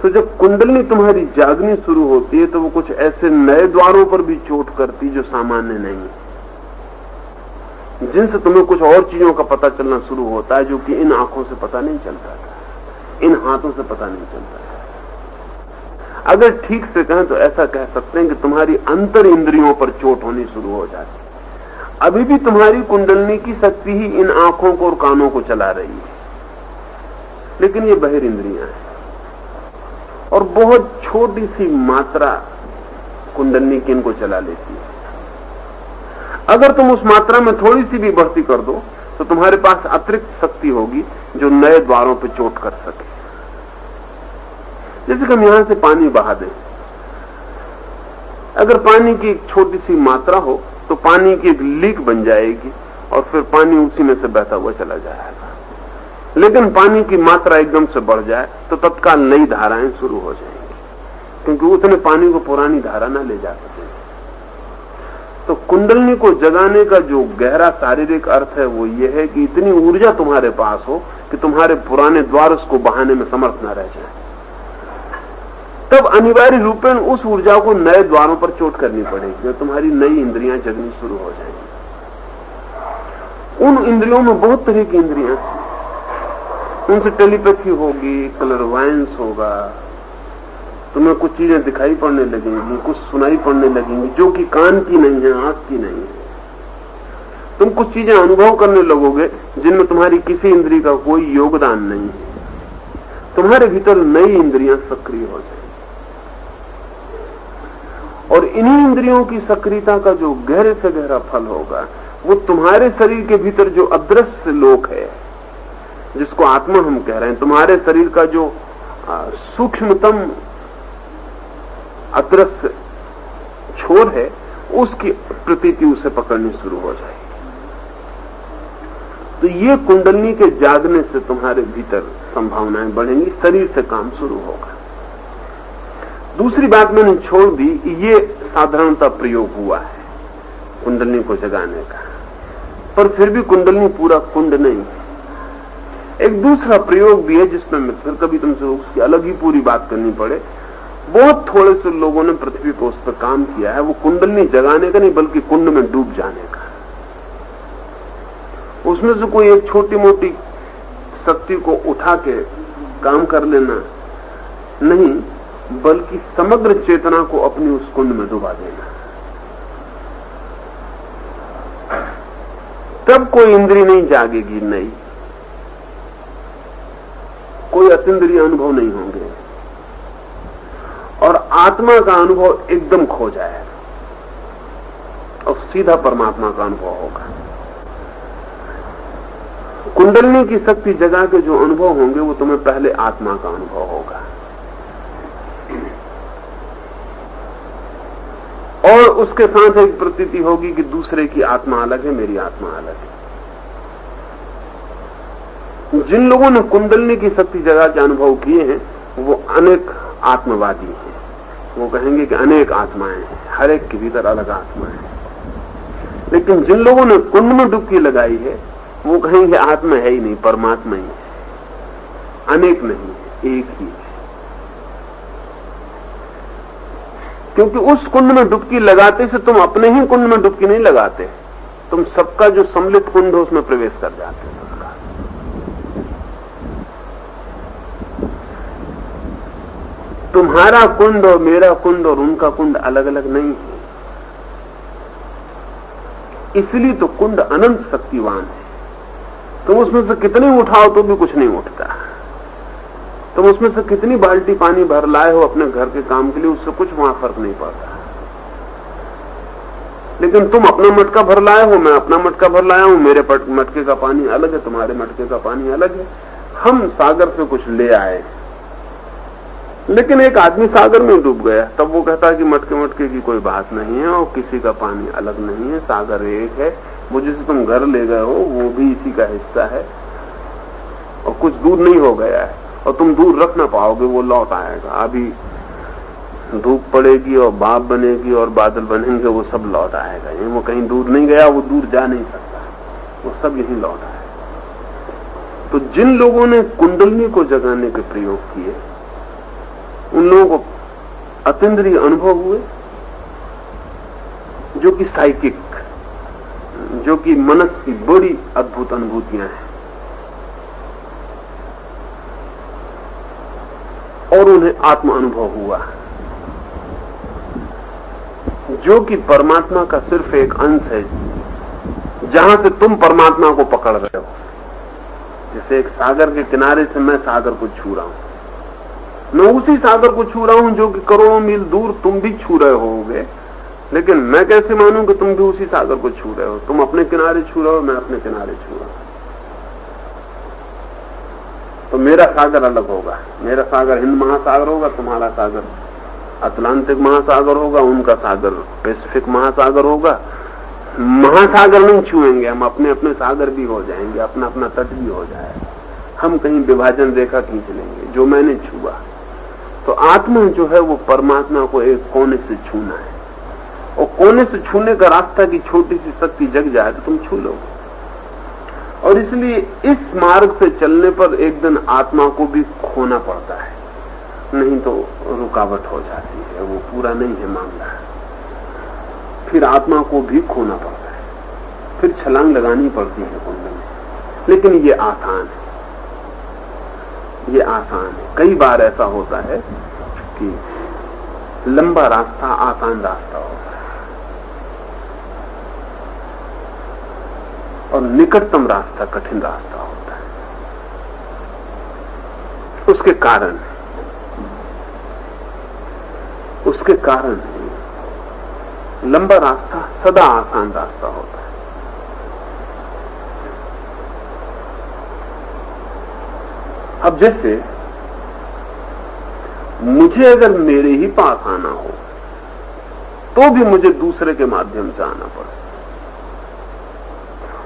तो जब कुंडलनी तुम्हारी जागनी शुरू होती है तो वो कुछ ऐसे नए द्वारों पर भी चोट करती जो सामान्य नहीं है, जिनसे तुम्हें कुछ और चीजों का पता चलना शुरू होता है जो कि इन आंखों से पता नहीं चलता था, इन हाथों से पता नहीं चलता था। अगर ठीक से कहें तो ऐसा कह सकते हैं कि तुम्हारी अंतर इंद्रियों पर चोट होनी शुरू हो जाती है। अभी भी तुम्हारी कुंडलनी की शक्ति ही इन आंखों को और कानों को चला रही है, लेकिन ये बहिर इंद्रियां हैं और बहुत छोटी सी मात्रा कुंडलनी की इनको चला लेती है। अगर तुम उस मात्रा में थोड़ी सी भी बढ़ती कर दो तो तुम्हारे पास अतिरिक्त शक्ति होगी जो नए द्वारों पर चोट कर सके। जैसे कि हम यहां से पानी बहा दें, अगर पानी की एक छोटी सी मात्रा हो तो पानी की एक लीक बन जाएगी और फिर पानी उसी में से बहता हुआ चला जाएगा। लेकिन पानी की मात्रा एकदम से बढ़ जाए तो तत्काल नई धाराएं शुरू हो जाएंगी, क्योंकि उतने पानी को पुरानी धारा ना ले जा सके। तो कुंडलनी को जगाने का जो गहरा शारीरिक अर्थ है वो ये है कि इतनी ऊर्जा तुम्हारे पास हो कि तुम्हारे पुराने द्वार उसको बहाने में समर्थ न रह जाए। तब अनिवार्य रूपेण उस ऊर्जा को नए द्वारों पर चोट करनी पड़ेगी और तुम्हारी नई इंद्रियां जगनी शुरू हो जाएंगी। उन इंद्रियों में बहुत तरह की इंद्रियां, उनसे टेलीपैथी होगी, क्लरवायंस होगा, तुम्हें कुछ चीजें दिखाई पड़ने लगेंगी, कुछ सुनाई पड़ने लगेंगी जो कि कान की नहीं है, आंख की नहीं है। तुम कुछ चीजें अनुभव करने लगोगे जिनमें तुम्हारी किसी इंद्रिय का कोई योगदान नहीं है। तुम्हारे भीतर नई इंद्रियां सक्रिय हो जाएंगी और इन्हीं इंद्रियों की सक्रियता का जो गहरे से गहरा फल होगा वो तुम्हारे शरीर के भीतर जो अदृश्य लोक है, जिसको आत्मा हम कह रहे हैं, तुम्हारे शरीर का जो सूक्ष्मतम अदृश्य छोर है, उसकी प्रतीति उसे पकड़नी शुरू हो जाएगी। तो ये कुंडलनी के जागने से तुम्हारे भीतर संभावनाएं बढ़ेंगी, शरीर से काम शुरू होगा। दूसरी बात मैंने छोड़ दी, ये साधारणतः प्रयोग हुआ है कुंडलनी को जगाने का, पर फिर भी कुंडलनी पूरा कुंड नहीं है। एक दूसरा प्रयोग भी है जिसमें मैं फिर कभी तुमसे उसकी अलग ही पूरी बात करनी पड़े। बहुत थोड़े से लोगों ने पृथ्वी पर उस पर काम किया है। वो कुंडलनी जगाने का नहीं बल्कि कुंड में डूब जाने का। उसमें से कोई एक छोटी मोटी शक्ति को उठा के काम कर लेना नहीं, बल्कि समग्र चेतना को अपनी उस कुंड में डुबा देना। तब कोई इंद्रिय नहीं जागेगी, नहीं कोई अतीन्द्रिय अनुभव नहीं होंगे और आत्मा का अनुभव एकदम खो जाएगा और सीधा परमात्मा का अनुभव होगा। कुंडलनी की शक्ति जगा के जो अनुभव होंगे वो तुम्हें पहले आत्मा का अनुभव होगा और उसके साथ एक प्रतीति होगी कि दूसरे की आत्मा अलग है, मेरी आत्मा अलग है। जिन लोगों ने कुंडलनी की शक्ति जगा के अनुभव किए हैं वो अनेक आत्मवादी हैं। वो कहेंगे कि अनेक आत्माएं हैं, हर एक के भीतर अलग आत्मा है। लेकिन जिन लोगों ने कुंड में डुबकी लगाई है वो कहेंगे आत्मा है ही नहीं, परमात्मा ही है, अनेक नहीं है, एक ही है। क्योंकि उस कुंड में डुबकी लगाते से तुम अपने ही कुंड में डुबकी नहीं लगाते, तुम सबका जो सम्मिलित कुंड है उसमें प्रवेश कर जाते हो। तुम्हारा कुंड और मेरा कुंड और उनका कुंड अलग अलग नहीं है, इसलिए तो कुंड अनंत शक्तिवान है। तुम उसमें से कितनी उठाओ तो भी कुछ नहीं उठता। तुम उसमें से कितनी बाल्टी पानी भर लाए हो अपने घर के काम के लिए, उससे कुछ वहां फर्क नहीं पड़ता। लेकिन तुम अपना मटका भर लाए हो, मैं अपना मटका भर लाया हूं, मेरे मटके का पानी अलग है, तुम्हारे मटके का पानी अलग है। हम सागर से कुछ ले आए, लेकिन एक आदमी सागर में डूब गया, तब वो कहता है कि मटके मटके की कोई बात नहीं है और किसी का पानी अलग नहीं है, सागर एक है। वो जिसे तुम घर ले गए हो वो भी इसी का हिस्सा है और कुछ दूर नहीं हो गया है और तुम दूर रख ना पाओगे, वो लौट आएगा। अभी धूप पड़ेगी और भाप बनेगी और बादल बनेंगे, वो सब लौट आएगा। ये वो कहीं दूर नहीं गया, वो दूर जा नहीं सकता, वो सब यहीं लौट आएगा। तो जिन लोगों ने कुंडलनी को जगाने के प्रयोग किए उन लोगों को अतीन्द्रिय अनुभव हुए, जो कि साइकिक, जो कि मनस की बड़ी अद्भुत अनुभूतियां हैं, और उन्हें आत्म अनुभव हुआ, जो कि परमात्मा का सिर्फ एक अंश है, जहां से तुम परमात्मा को पकड़ रहे हो। जैसे एक सागर के किनारे से मैं सागर को छू रहा हूं, मैं उसी सागर को छू रहा हूं जो कि करोड़ों मील दूर तुम भी छू रहे होगे, लेकिन मैं कैसे मानूं कि तुम भी उसी सागर को छू रहे हो? तुम अपने किनारे छू रहे हो, मैं अपने किनारे छू रहा हूं, तो मेरा सागर अलग होगा। मेरा सागर हिंद महासागर होगा, तुम्हारा सागर अटलांटिक महासागर होगा, उनका सागर पैसिफिक महासागर होगा। महासागर नहीं छुएंगे हम, अपने अपने सागर भी हो जाएंगे, अपना अपना तट भी हो जाएगा। हम कहीं विभाजन रेखा खींच लेंगे, जो मैंने छुआ। तो आत्मा जो है वो परमात्मा को एक कोने से छूना है, और कोने से छूने का रास्ता की छोटी सी शक्ति जग जाए तो तुम छू लोगे। और इसलिए इस मार्ग से चलने पर एक दिन आत्मा को भी खोना पड़ता है, नहीं तो रुकावट हो जाती है, वो पूरा नहीं है मामला। फिर आत्मा को भी खोना पड़ता है, फिर छलांग लगानी पड़ती है कुंड में। लेकिन ये आसान है, ये आसान है। कई बार ऐसा होता है कि लंबा रास्ता आसान रास्ता होता है, और निकटतम रास्ता कठिन रास्ता होता है। उसके कारण लंबा रास्ता सदा आसान रास्ता होता है। अब जैसे मुझे अगर मेरे ही पास आना हो तो भी मुझे दूसरे के माध्यम से आना पड़े,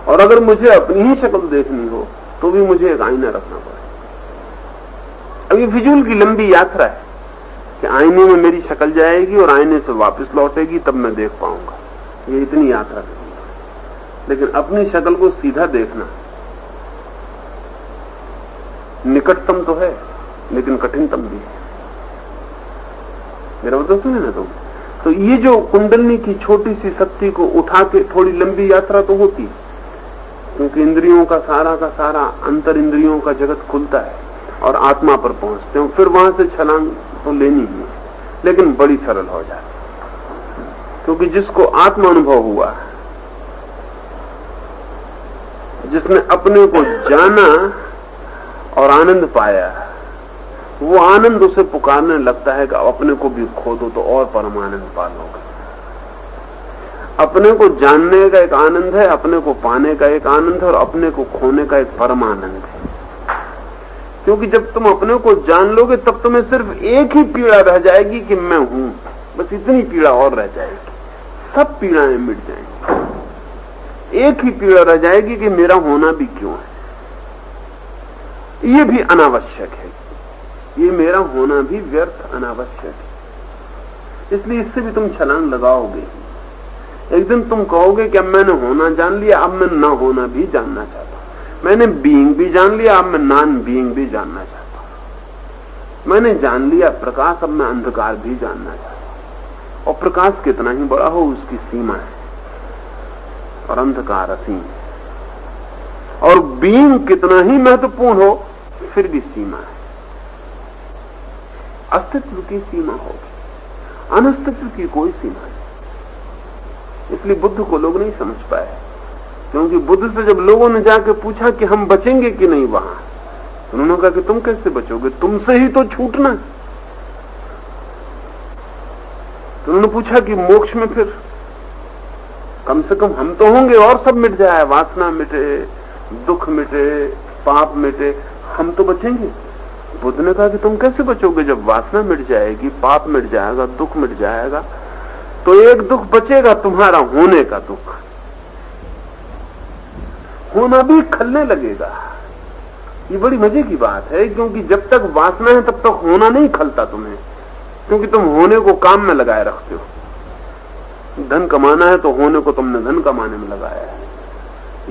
और अगर मुझे अपनी ही शक्ल देखनी हो तो भी मुझे एक आईना रखना पड़े। अब ये फिजूल की लंबी यात्रा है कि आईने में मेरी शक्ल जाएगी और आईने से वापस लौटेगी, तब मैं देख पाऊंगा। ये इतनी यात्रा करनी है। लेकिन अपनी शक्ल को सीधा देखना निकटतम तो है, लेकिन कठिनतम भी है। मेरा मतलब सुने ना तुम? तो ये जो कुंडलनी की छोटी सी शक्ति को उठा के थोड़ी लंबी यात्रा तो होती है, क्योंकि इंद्रियों का सारा अंतर इंद्रियों का जगत खुलता है और आत्मा पर पहुंचते हैं। फिर वहां से छलांग तो लेनी ही है, लेकिन बड़ी सरल हो जाती है, क्योंकि जिसको आत्म अनुभव हुआ, जिसने अपने को जाना और आनंद पाया, वो आनंद उसे पुकारने लगता है कि अपने को भी खो दो तो और परम आनंद पा लोगे। अपने को जानने का एक आनंद है, अपने को पाने का एक आनंद है, और अपने को खोने का एक परम आनंद है। क्योंकि जब तुम अपने को जान लोगे तब तुम्हें सिर्फ एक ही पीड़ा रह जाएगी कि मैं हूं, बस इतनी पीड़ा और रह जाएगी, सब पीड़ाएं मिट जाएंगी। एक ही पीड़ा रह जाएगी कि मेरा होना भी क्यों है, ये भी अनावश्यक है, ये मेरा होना भी व्यर्थ अनावश्यक है। इसलिए इससे भी तुम छलांग लगाओगे। एक दिन तुम कहोगे कि अब मैंने होना जान लिया, अब मैं ना होना भी जानना चाहता हूं। मैंने बीइंग भी जान लिया, अब मैं नॉन बीइंग भी जानना चाहता हूं। मैंने जान लिया प्रकाश, अब मैं अंधकार भी जानना चाहता हूं। और प्रकाश कितना ही बड़ा हो उसकी सीमा है, और अंधकार असीम है। और बीइंग कितना ही महत्वपूर्ण हो फिर भी सीमा है। अस्तित्व की सीमा होगी, अनस्तित्व की कोई सीमा नहीं। इसलिए बुद्ध को लोग नहीं समझ पाए, क्योंकि बुद्ध से जब लोगों ने जाके पूछा कि हम बचेंगे कि नहीं वहां, तो उन्होंने कहा कि तुम कैसे बचोगे, तुमसे ही तो छूटना। तो उन्होंने पूछा कि मोक्ष में फिर कम से कम हम तो होंगे और सब मिट जाए, वासना मिटे, दुख मिटे, पाप मिटे, हम तो बचेंगे। बुद्ध ने कहा कि तुम कैसे बचोगे, जब वासना मिट जाएगी, पाप मिट जाएगा, दुख मिट जाएगा, तो एक दुख बचेगा तुम्हारा होने का दुख। होना भी खलने लगेगा। ये बड़ी मजे की बात है, क्योंकि जब तक वासना है तब तक होना नहीं खलता तुम्हें, क्योंकि तुम होने को काम में लगाए रखते हो। धन कमाना है तो होने को तुमने धन कमाने में लगाया है,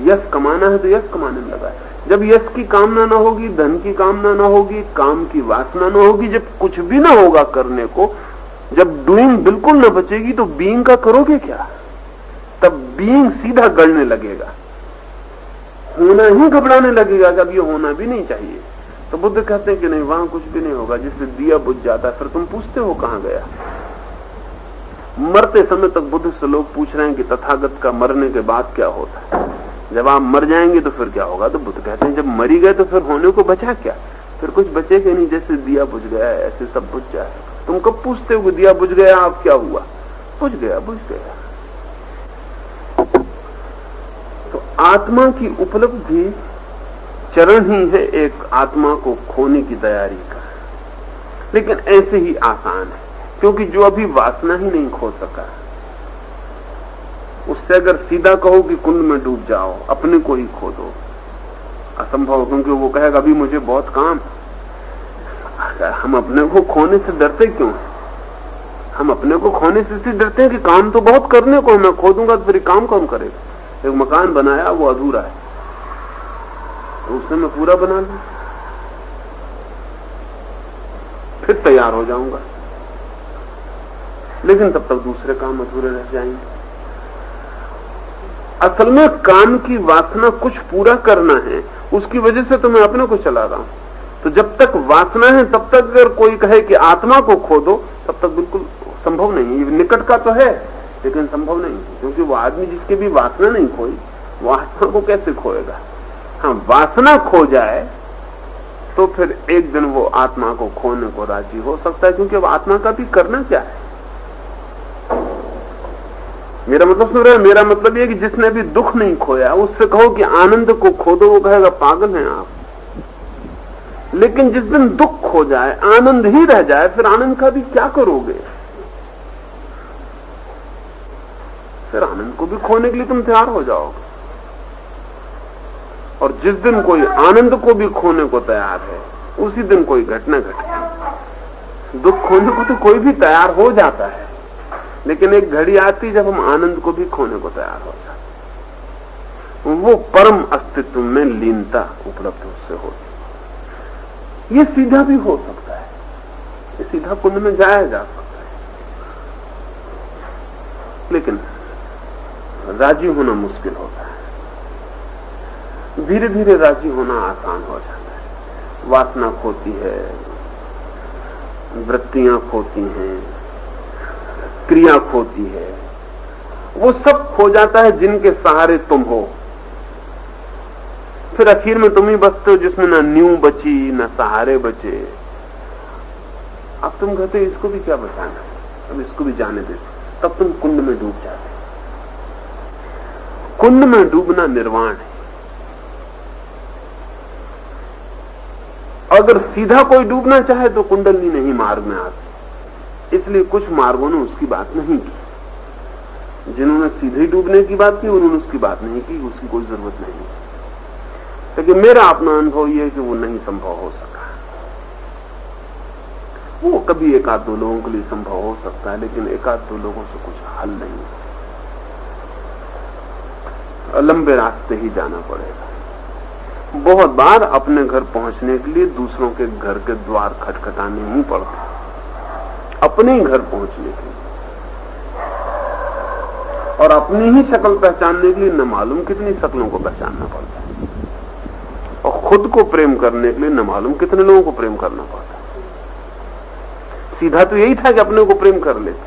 यश कमाना है तो यश कमाने में लगाया है। जब यश की कामना ना होगी, धन की कामना ना होगी, काम की वासना ना होगी, जब कुछ भी ना होगा करने को, जब डूइंग बिल्कुल ना बचेगी, तो बीइंग का करोगे क्या? तब बीइंग सीधा गड़ने लगेगा, होना ही घबराने लगेगा कि अब ये होना भी नहीं चाहिए। तो बुद्ध कहते हैं कि नहीं, वहां कुछ भी नहीं होगा, जिससे दिया बुझ जाता है। फिर तुम पूछते हो कहां गया? मरते समय तक बुद्ध से लोग पूछ रहे हैं कि तथागत का मरने के बाद क्या होता है, जब आप मर जाएंगे तो फिर क्या होगा? तो बुद्ध कहते हैं जब मरी गए तो फिर होने को बचा क्या? फिर कुछ बचेगा नहीं, जैसे दिया बुझ गया है ऐसे सब बुझ जाए। तुम कब पूछते हो कि दिया बुझ गया, अब क्या हुआ? बुझ गया, बुझ गया। तो आत्मा की उपलब्धि चरण ही है एक आत्मा को खोने की तैयारी का, लेकिन ऐसे ही आसान है, क्योंकि जो अभी वासना ही नहीं खो सका, उससे अगर सीधा कहो कि कुंड में डूब जाओ, अपने को ही खो दो, असंभव, क्योंकि वो कहेगा अभी मुझे बहुत काम। हम अपने को खोने से डरते क्यों? हम अपने को खोने से इसलिए डरते हैं कि काम तो बहुत करने को, मैं खो दूंगा तो फिर काम कौन करेगा? एक मकान बनाया, वो अधूरा है, तो उसे मैं पूरा बना लूं, फिर तैयार हो जाऊंगा, लेकिन तब तक दूसरे काम अधूरे रह जाएंगे। असल में काम की वासना कुछ पूरा करना है, उसकी वजह से तो मैं अपने को चला रहा हूं। तो जब तक वासना है तब तक अगर कोई कहे कि आत्मा को खो दो, तब तक बिल्कुल संभव नहीं है। निकट का तो है लेकिन संभव नहीं, क्योंकि वो आदमी जिसकी भी वासना नहीं खोई, वो आत्मा को कैसे खोएगा? हाँ, वासना खो जाए तो फिर एक दिन वो आत्मा को खोने को राजी हो सकता है, क्योंकि अब आत्मा का भी करना क्या है? मेरा मतलब सुन रहे, मेरा मतलब ये कि जिसने भी दुख नहीं खोया, उससे कहो कि आनंद को खो दो, वो कहेगा पागल हैं आप। लेकिन जिस दिन दुख खो जाए, आनंद ही रह जाए, फिर आनंद का भी क्या करोगे? फिर आनंद को भी खोने के लिए तुम तैयार हो जाओगे। और जिस दिन कोई आनंद को भी खोने को तैयार है, उसी दिन कोई घटना घटती। दुख खोने को तो कोई भी तैयार हो जाता है, लेकिन एक घड़ी आती जब हम आनंद को भी खोने को तैयार हो जाते, वो परम अस्तित्व में लीनता उपलब्ध उससे होती। ये सीधा भी हो सकता है, ये सीधा कुंड में जाया जा सकता है, लेकिन राजी होना मुश्किल होता है। धीरे धीरे राजी होना आसान हो जाता है। वासना खोती है, वृत्तियां खोती हैं, क्रिया खोती है, वो सब खो जाता है जिनके सहारे तुम हो। फिर आखिर में तुम ही बचते हो जिसमें ना नींव बची ना सहारे बचे। अब तुम कहते हो इसको भी क्या बचाना, अब इसको भी जाने दे, तब तुम कुंड में डूब जाते। कुंड में डूबना निर्वाण है। अगर सीधा कोई डूबना चाहे तो कुंडलनी नहीं मार्ग में आती, इसलिए कुछ मार्गों ने उसकी बात नहीं की। जिन्होंने सीधे डूबने की बात की उन्होंने उसकी बात नहीं की, उसकी कोई जरूरत नहीं। लेकिन मेरा अपना अनुभव यह है कि वो नहीं संभव हो सका। वो कभी एक आध दो लोगों के लिए संभव हो सकता है, लेकिन एक आध दो लोगों से कुछ हल नहीं। लंबे रास्ते ही जाना पड़ेगा। बहुत बार अपने घर पहुंचने के लिए दूसरों के घर के द्वार खटखटाने नहीं पड़ते, अपने ही घर पहुंचने के लिए। और अपनी ही शक्ल पहचानने के लिए न मालूम कितनी शक्लों को पहचानना पड़ता है, और खुद को प्रेम करने के लिए न मालूम कितने लोगों को प्रेम करना पड़ता है। सीधा तो यही था कि अपने को प्रेम कर लेते,